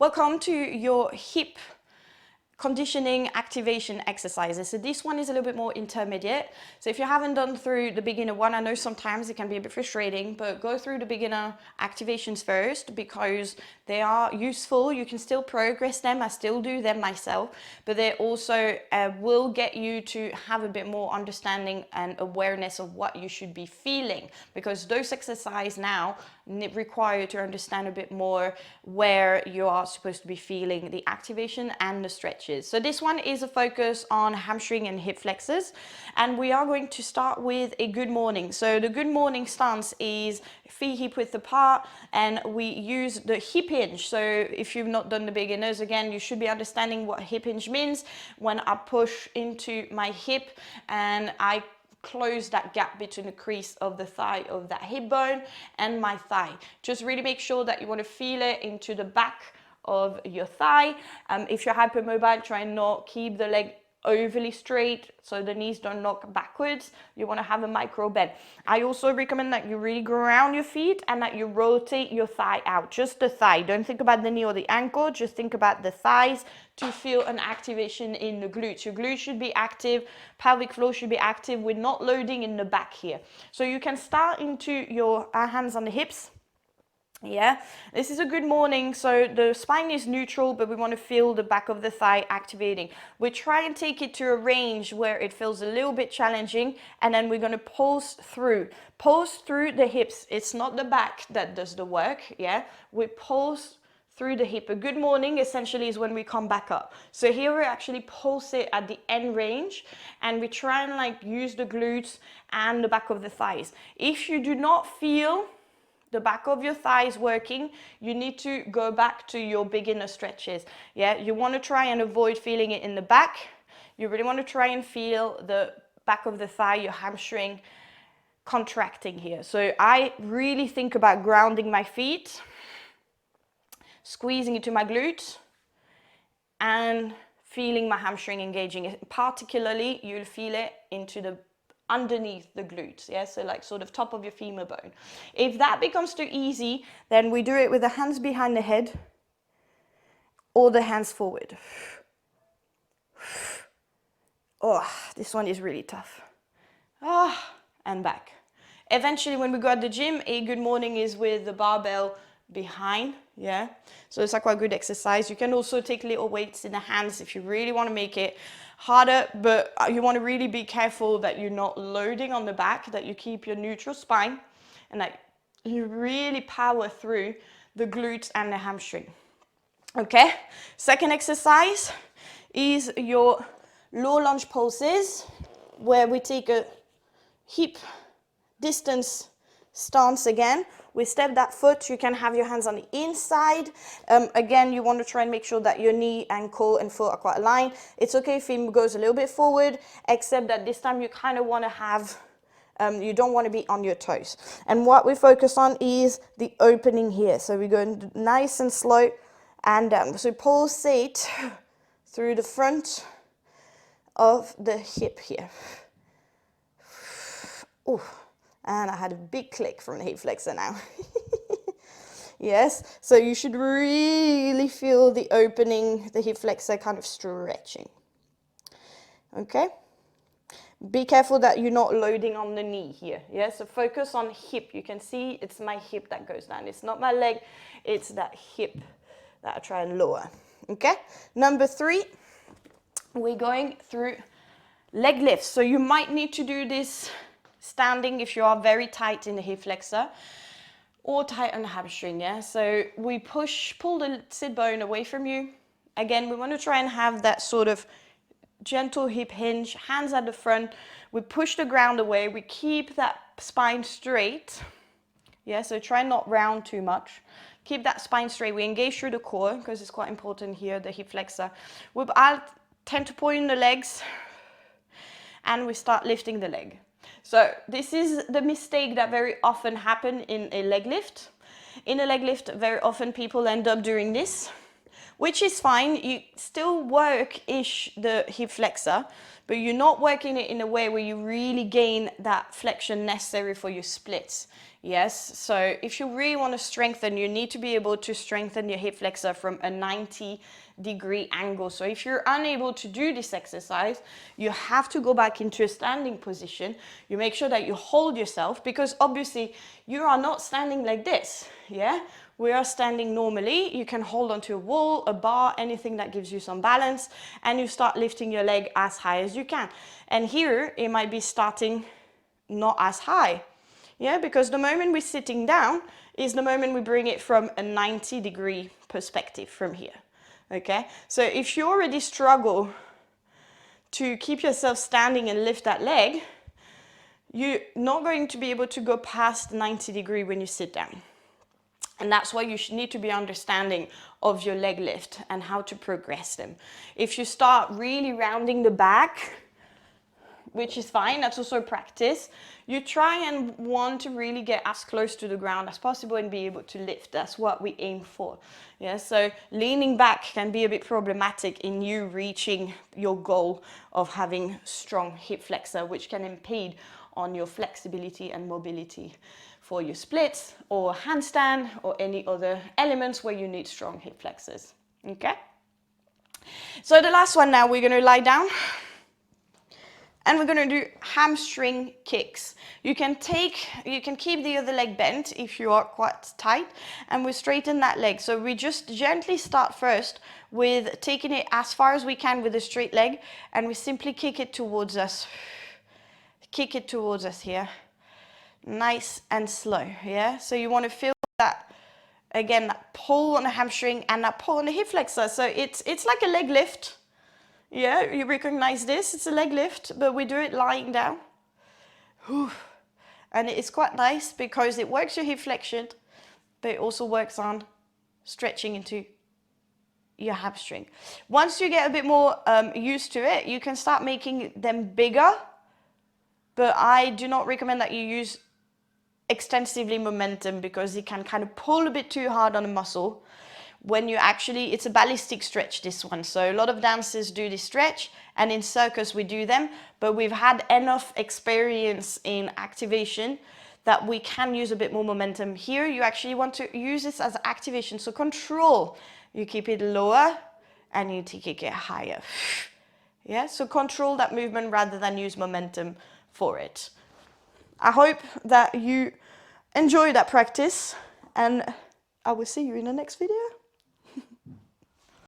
Welcome to your hip conditioning activation exercises. So this one is a little bit more intermediate. So if you haven't done through the beginner one, I know sometimes it can be a bit frustrating, but go through the beginner activations first because they are useful. You can still progress them. I still do them myself, but they also will get you to have a bit more understanding and awareness of what you should be feeling, because those exercises now require you to understand a bit more where you are supposed to be feeling the activation and the stretches. So this one is a focus on hamstring and hip flexors, and we are going to start with a good morning. So the good morning stance is feet hip width apart, and we use the hip hinge. So if you've not done the beginners, again, you should be understanding what hip hinge means. When I push into my hip and I close that gap between the crease of the thigh of that hip bone and my thigh. Just really make sure that you want to feel it into the back of your thigh. If you're hypermobile, try and not keep the leg overly straight so the knees don't knock backwards. You want to have a micro bend. I also recommend that you really ground your feet and that you rotate your thigh out, just the thigh. Don't think about the knee or the ankle, just think about the thighs to feel an activation in the glutes. Your glutes should be active, pelvic floor should be active. We're not loading in the back here. So you can start into your hands on the hips. Yeah, this is a good morning. So the spine is neutral, but we want to feel the back of the thigh activating. We try and take it to a range where it feels a little bit challenging, and then we're going to pulse through the hips. It's not the back that does the work. Yeah, we pulse through the hip. A good morning essentially is when we come back up. So here we actually pulse it at the end range, and we try and like use the glutes and the back of the thighs. If you do not feel the back of your thighs working, you need to go back to your beginner stretches. Yeah, you want to try and avoid feeling it in the back. You really want to try and feel the back of the thigh, your hamstring contracting here. So I really think about grounding my feet, squeezing into my glutes, and feeling my hamstring engaging. Particularly, you'll feel it into the underneath the glutes, yeah, so like sort of top of your femur bone. If that becomes too easy, then we do it with the hands behind the head or the hands forward. Oh, this one is really tough. And back. Eventually, when we go at the gym, a good morning is with the barbell behind, yeah, so it's like quite a good exercise. You can also take little weights in the hands if you really want to make it harder, but you want to really be careful that you're not loading on the back, that you keep your neutral spine, and that you really power through the glutes and the hamstring. Okay, second exercise is your low lunge pulses, where we take a hip distance stance again. We step that foot. You can have your hands on the inside. Again, you want to try and make sure that your knee, ankle, and foot are quite aligned. It's okay if it goes a little bit forward, except that this time you kind of want to have, you don't want to be on your toes. And what we focus on is the opening here. So we go nice and slow and down. So pulsate through the front of the hip here. Ooh. And I had a big click from the hip flexor now. Yes, so you should really feel the opening, the hip flexor kind of stretching. Okay? Be careful that you're not loading on the knee here. Yeah, so focus on hip. You can see it's my hip that goes down. It's not my leg, it's that hip that I try and lower. Okay? Number 3, we're going through leg lifts. So you might need to do this standing if you are very tight in the hip flexor or tight on the hamstring, yeah? So we pull the sit bone away from you. Again, we want to try and have that sort of gentle hip hinge, hands at the front. We push the ground away. We keep that spine straight, yeah? So try not round too much. Keep that spine straight. We engage through the core because it's quite important here, the hip flexor. I'll tend to point in the legs and we start lifting the leg. So this is the mistake that very often happen in a leg lift. In a leg lift, very often people end up doing this, which is fine. You still work-ish the hip flexor, but you're not working it in a way where you really gain that flexion necessary for your splits. Yes, so if you really want to strengthen, you need to be able to strengthen your hip flexor from a 90-degree angle. So if you're unable to do this exercise, you have to go back into a standing position. You make sure that you hold yourself, because obviously you are not standing like this, yeah? We are standing normally. You can hold onto a wall, a bar, anything that gives you some balance, and you start lifting your leg as high as you can. And here it might be starting not as high. Yeah, because the moment we're sitting down is the moment we bring it from a 90-degree perspective from here. Okay, so if you already struggle to keep yourself standing and lift that leg, you're not going to be able to go past 90-degree when you sit down. And that's why you need to be understanding of your leg lift and how to progress them. If you start really rounding the back, which is fine, that's also practice, you try and want to really get as close to the ground as possible and be able to lift. That's what we aim for. Yeah, so leaning back can be a bit problematic in you reaching your goal of having strong hip flexor, which can impede on your flexibility and mobility for your splits or handstand or any other elements where you need strong hip flexors. Okay? So the last one now, we're going to lie down. And we're going to do hamstring kicks. You can keep the other leg bent if you are quite tight, and we straighten that leg. So we just gently start first with taking it as far as we can with a straight leg, and we simply kick it towards us. Kick it towards us here. Nice and slow, yeah? So you want to feel that, again, that pull on the hamstring and that pull on the hip flexor. So it's like a leg lift. Yeah, you recognize this, it's a leg lift, but we do it lying down. Whew. And it's quite nice because it works your hip flexion, but it also works on stretching into your hamstring. Once you get a bit more used to it, you can start making them bigger, but I do not recommend that you use extensively momentum because it can kind of pull a bit too hard on a muscle. When you actually, it's a ballistic stretch, this one. So a lot of dancers do this stretch, and in circus we do them, but we've had enough experience in activation that we can use a bit more momentum. Here you actually want to use this as activation, so control. You keep it lower and you take it higher. Yeah, so control that movement rather than use momentum for it. I hope that you enjoy that practice, and I will see you in the next video.